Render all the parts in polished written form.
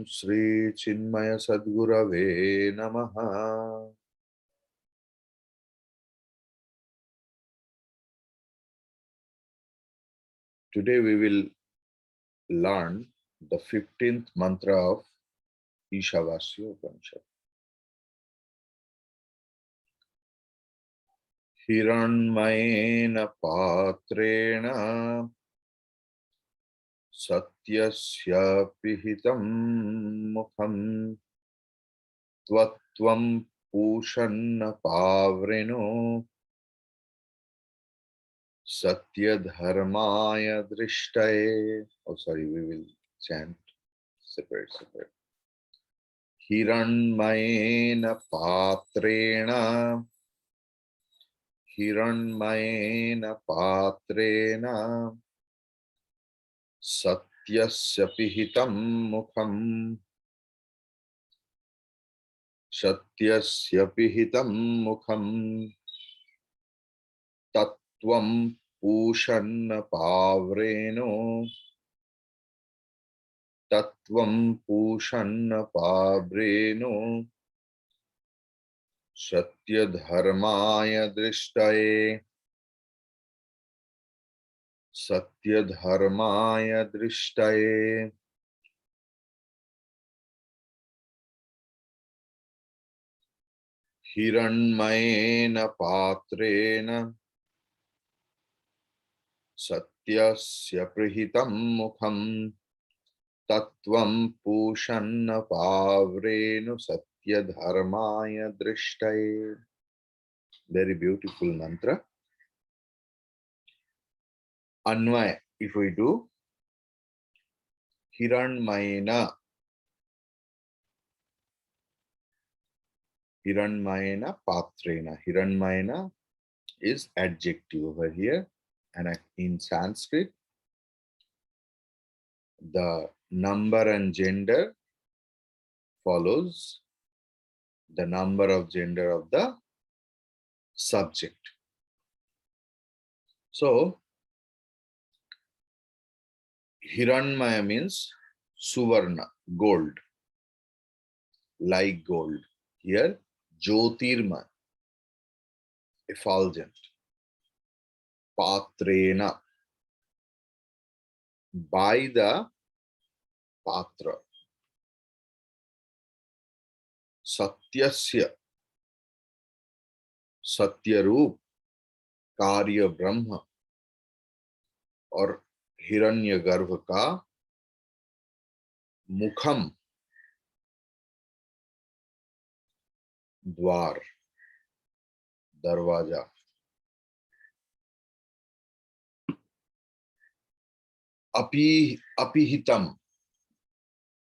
Shri Chinmaya Sadgurave Namaha. Today we will learn the 15th mantra of Íśopanișad. Hiranmayena patrena satyasya pihitam mukham tvatvam pushanna pavreno satya dharmaya drishtaye. Oh, sorry, we will chant separate. Hiranmayena patrena satyasya pihitam mukham tatvam pushanna pavreno satya dharmaya drishtaye. Hiranmayena patrena satyasya prihitam mukham tatvam pushanna pavreno satya dharmaya drishtaye. Very beautiful mantra. Anvaya, if we do Hiranmayena patrena. Hiranmayena is adjective over here, and in Sanskrit the number and gender follows the number of gender of the subject. So Hiranmaya means Suvarna, gold, like gold. Here Jyotirma, effulgent. Patrena, by the patra. Satyasya, Satyarup, Karya Brahma और हिरण्यगर्भ का मुखम, द्वार, दरवाजा. अपिहितम,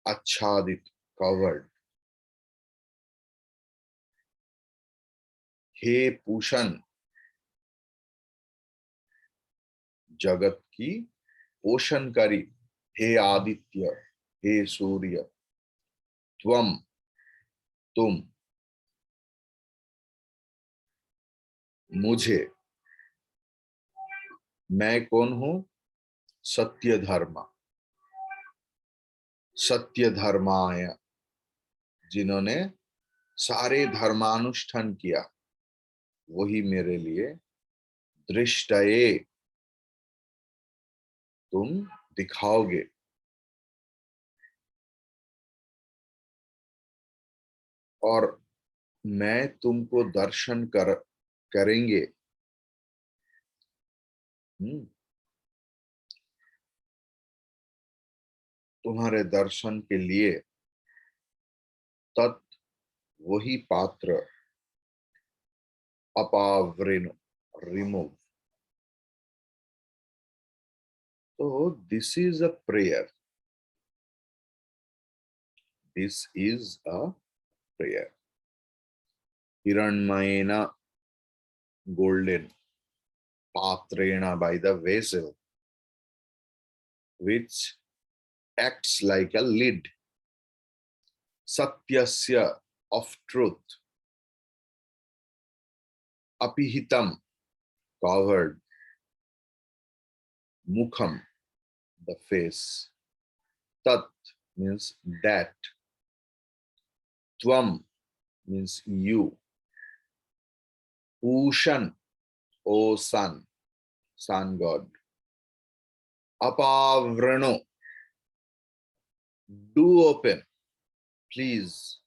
आच्छादित, covered. हे पूषण, जगत की पोषणकारी. हे आदित्य, हे सूर्य. त्वम, तुम. मुझे, मैं कौन हूं? सत्य धर्म, सत्य धर्माय, जिन्होंने सारे धर्मानुष्ठान किया, वही मेरे लिए. दृष्टये, तुम दिखाओगे. और मैं तुमको दर्शन करेंगे. तुम्हारे दर्शन के लिए. तत्, वही पात्र. अपावृण, remove. So this is a prayer. This is a prayer. Hiranmayena, golden. Patrena, by the vessel, which acts like a lid. Satyasya, of truth. Apihitam, covered. Mukham, the face. Tat means that, Tvam means you. Ushan, O sun, sun god. Apavrano, do open, please.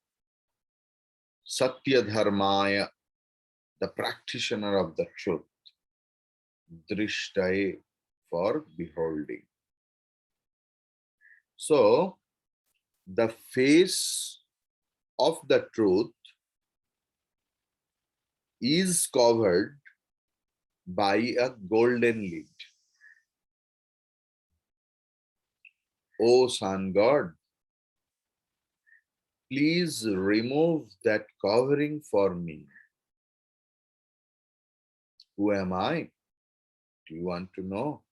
Satya Dharmaya, the practitioner of the truth. Drishtaye, for beholding. So, the face of the truth is covered by a golden lid. O sun god, please remove that covering for me. Who am I? Do you want to know?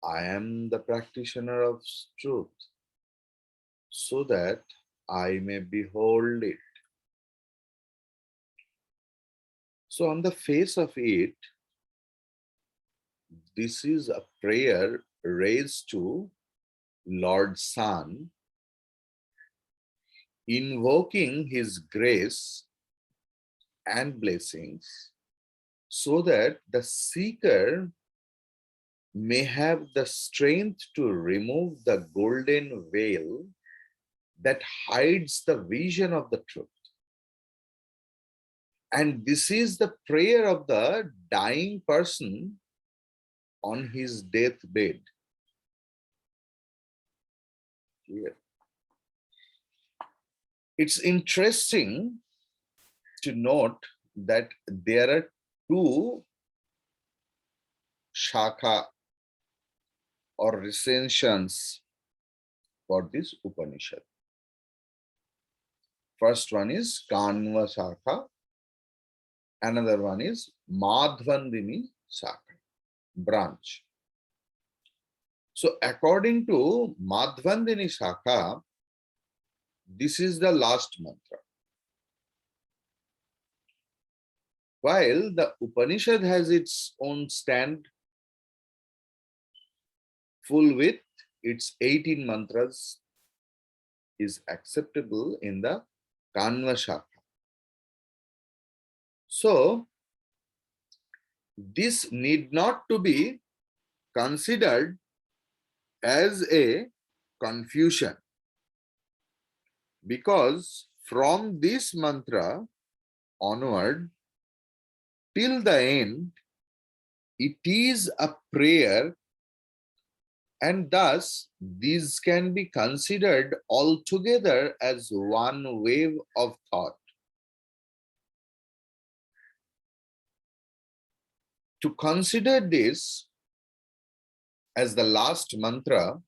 I am the practitioner of truth, so that I may behold it. So on the face of it, this is a prayer raised to Lord Sun, invoking his grace and blessings, so that the seeker may have the strength to remove the golden veil that hides the vision of the truth. And this is the prayer of the dying person on his deathbed. Here. It's interesting to note that there are two shaka or recensions for this Upanishad. First one is Kanva Shaka, another one is Madhvandini Shaka, branch. So according to Madhvandini Shaka, this is the last mantra. While the Upanishad has its own stand, full width, its 18 mantras is acceptable in the Kanva Shaka. So, this need not to be considered as a confusion, because from this mantra onward till the end, it is a prayer, and thus these can be considered altogether as one wave of thought. To consider this as the last mantra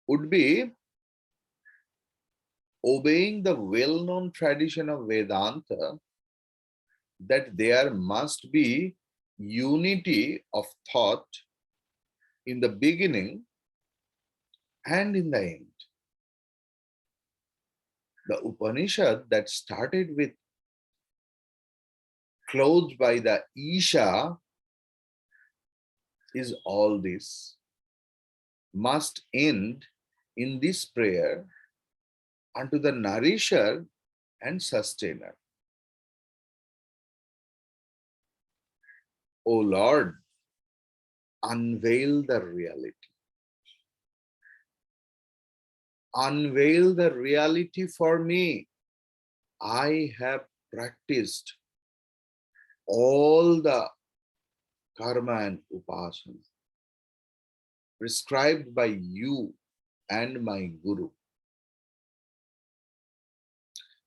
would be obeying the well-known tradition of Vedanta that there must be unity of thought in the beginning and in the end. The Upanishad that started with clothed by the Isha is all this, must end in this prayer unto the nourisher and sustainer. O Lord, unveil the reality. Unveil the reality for me. I have practiced all the karma and upasana prescribed by you and my Guru.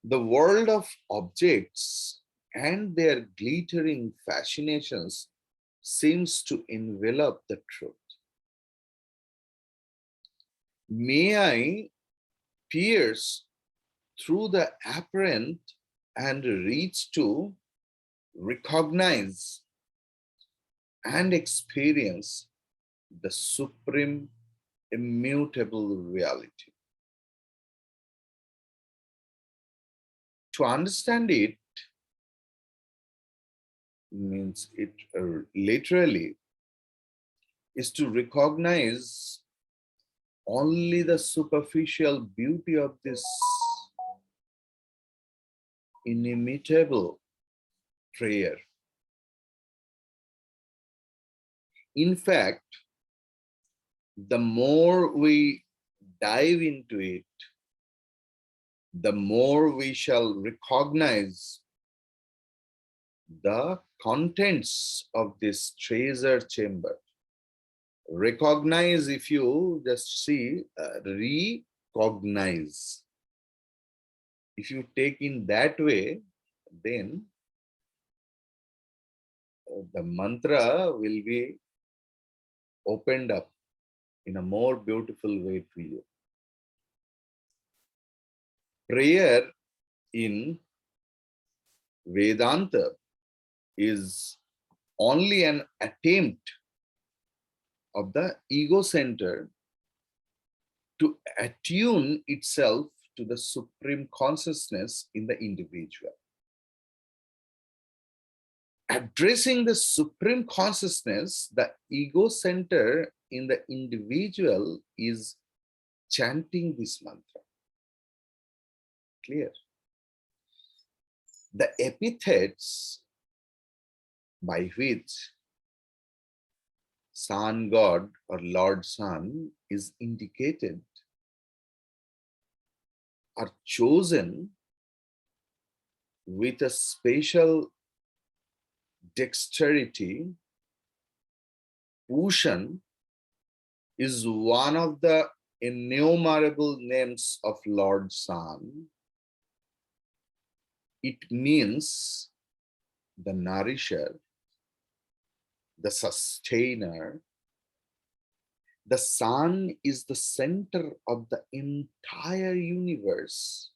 The world of objects and their glittering fascinations seems to envelop the truth. May I pierce through the apparent and reach to recognize and experience the supreme immutable reality. To understand it means it literally is to recognize only the superficial beauty of this inimitable prayer. In fact, the more we dive into it, the more we shall recognize the contents of this treasure chamber. Recognize, if you just see, recognize. If you take in that way, then the mantra will be opened up in a more beautiful way to you. Prayer in Vedanta is only an attempt of the ego center to attune itself to the supreme consciousness in the individual. Addressing the supreme consciousness, the ego center in the individual is chanting this mantra. Clear? The epithets by which Sun God or Lord Sun is indicated are chosen with a special dexterity. Pushan is one of the innumerable names of Lord Sun. It means the nourisher, the sustainer. The sun is the center of the entire universe,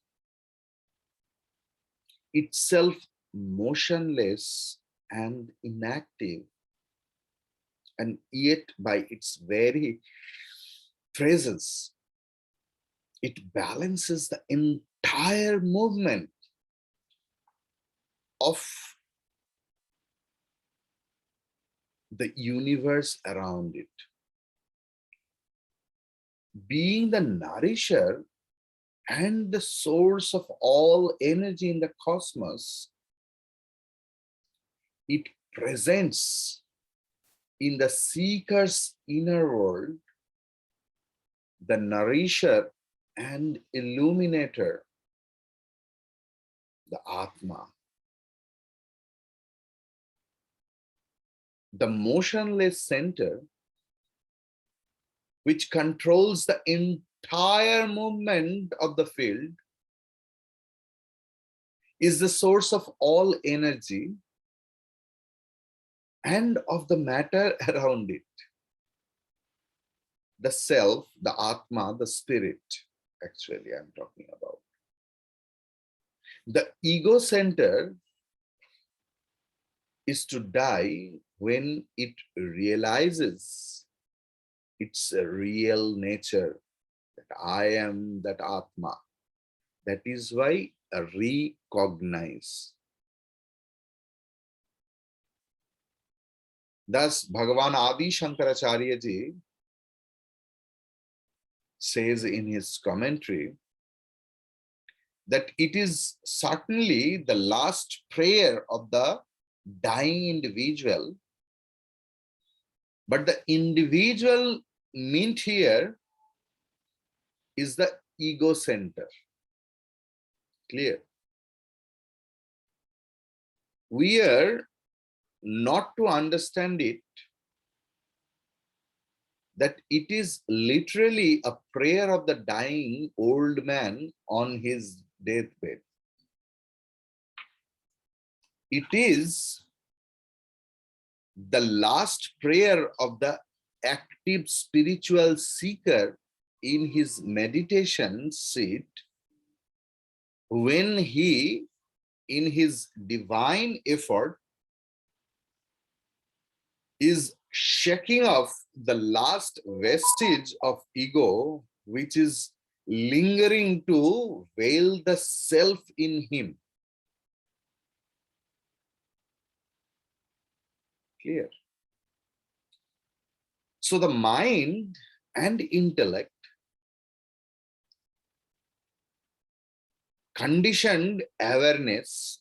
itself motionless and inactive, and yet by its very presence, it balances the entire movement of the universe around it. Being the nourisher and the source of all energy in the cosmos, it presents in the seeker's inner world the nourisher and illuminator, the Atma. The motionless center, which controls the entire movement of the field, is the source of all energy and of the matter around it. The self, the Atma, the spirit, actually I'm talking about. The ego center is to die when it realizes its real nature, that I am that Atma. That is why I recognize. Thus, Bhagavan Adi Shankaracharya ji says in his commentary that it is certainly the last prayer of the dying individual, but the individual meant here is the ego center. Clear? We are not to understand it that it is literally a prayer of the dying old man on his deathbed. It is the last prayer of the active spiritual seeker in his meditation seat, when he, in his divine effort, is shaking off the last vestige of ego, which is lingering to veil the self in him. Clear? So the mind and intellect conditioned awareness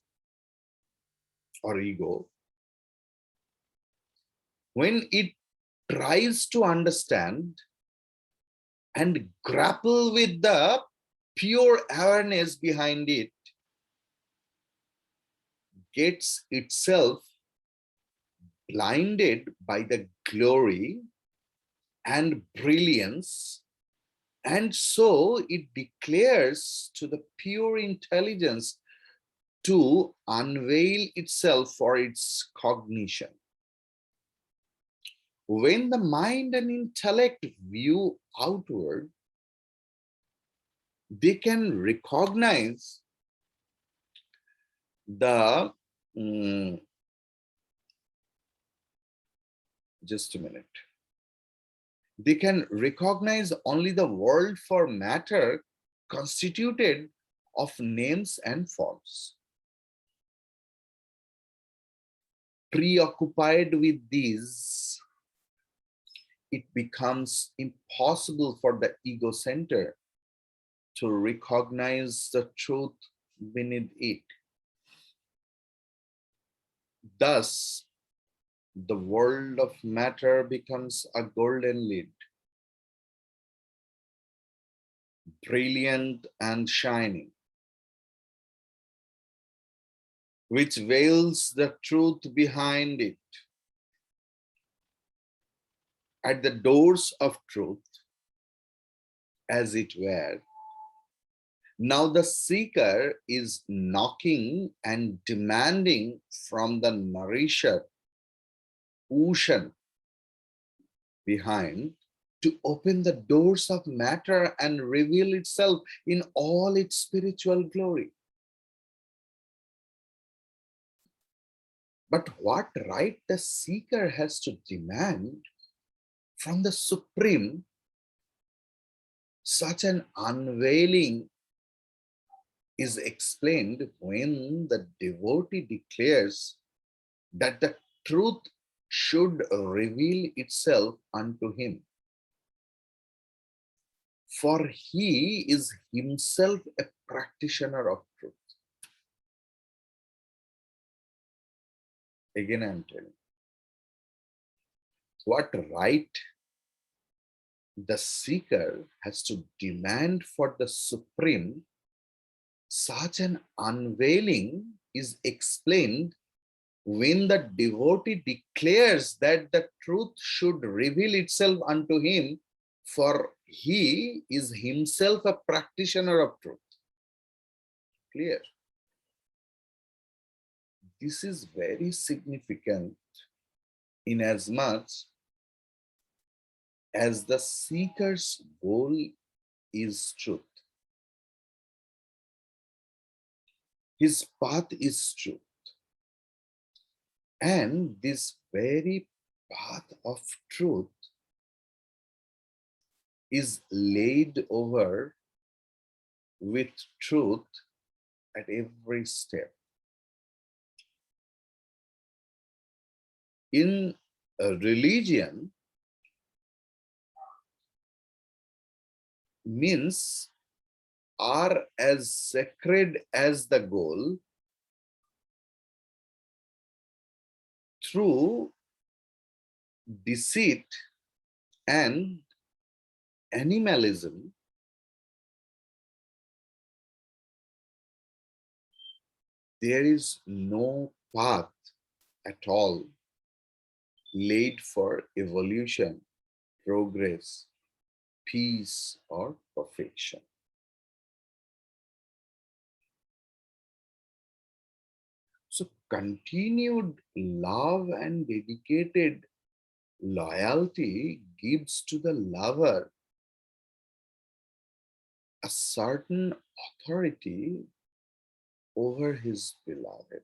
or ego, when it tries to understand and grapple with the pure awareness behind it, gets itself blinded by the glory and brilliance, and so it declares to the pure intelligence to unveil itself for its cognition. When the mind and intellect view outward, they can recognize the just a minute. They can recognize only the world for matter constituted of names and forms. Preoccupied with these, it becomes impossible for the ego center to recognize the truth beneath it. Thus, the world of matter becomes a golden lid, brilliant and shining, which veils the truth behind it. At the doors of truth, as it were, now the seeker is knocking and demanding from the nourisher, ocean behind, to open the doors of matter and reveal itself in all its spiritual glory. But what right the seeker has to demand from the Supreme such an unveiling is explained when the devotee declares that the truth should reveal itself unto him. For he is himself a practitioner of truth. Again, I am telling. What right the seeker has to demand for the Supreme, such an unveiling is explained when the devotee declares that the truth should reveal itself unto him, for he is himself a practitioner of truth. Clear? This is very significant inasmuch as the seeker's goal is truth. His path is truth. And this very path of truth is laid over with truth at every step. In a religion, means are as sacred as the goal. Through deceit and animalism, there is no path at all laid for evolution, progress, peace, or perfection. So continued love and dedicated loyalty gives to the lover a certain authority over his beloved.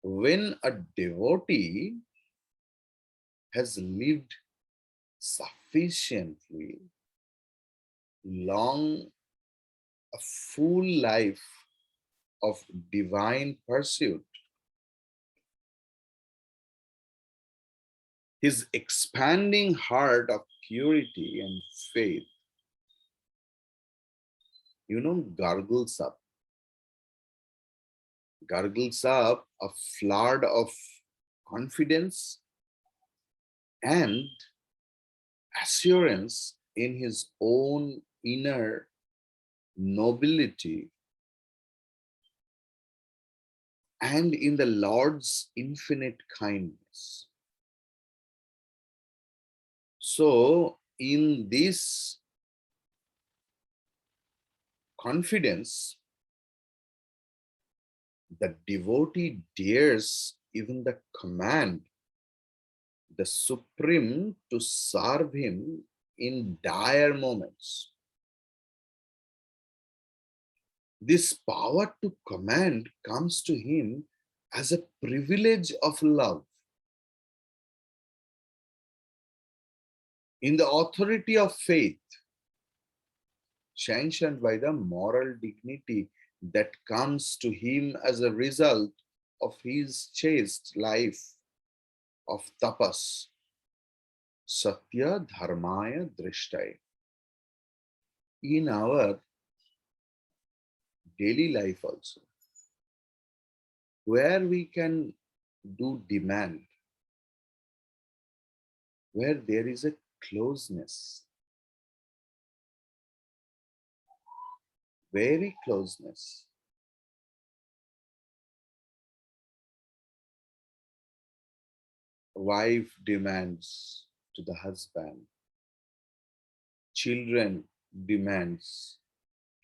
When a devotee has lived sufficiently long, a full life of divine pursuit, his expanding heart of purity and faith gargles up a flood of confidence and assurance in his own inner nobility and in the Lord's infinite kindness. So, in this confidence, the devotee dares even the command the Supreme to serve him in dire moments. This power to command comes to him as a privilege of love. In the authority of faith, sanctioned by the moral dignity that comes to him as a result of his chaste life of tapas, satya dharmaya drishtai. In our daily life also, where we can do demand, where there is a closeness, very closeness. A wife demands to the husband, children demands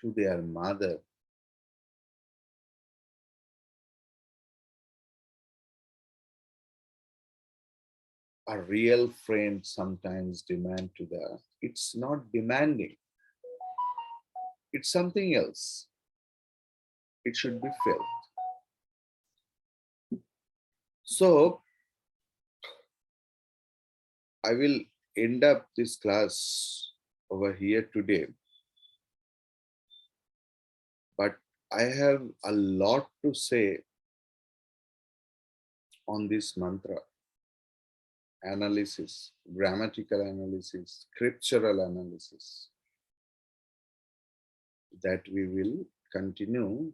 to their mother, a real friend sometimes demand to the, it's not demanding, it's something else. It should be felt. So I will end up this class over here today, but I have a lot to say on this mantra analysis, grammatical analysis, scriptural analysis, that we will continue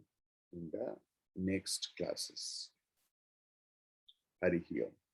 in the next classes. Hari Om.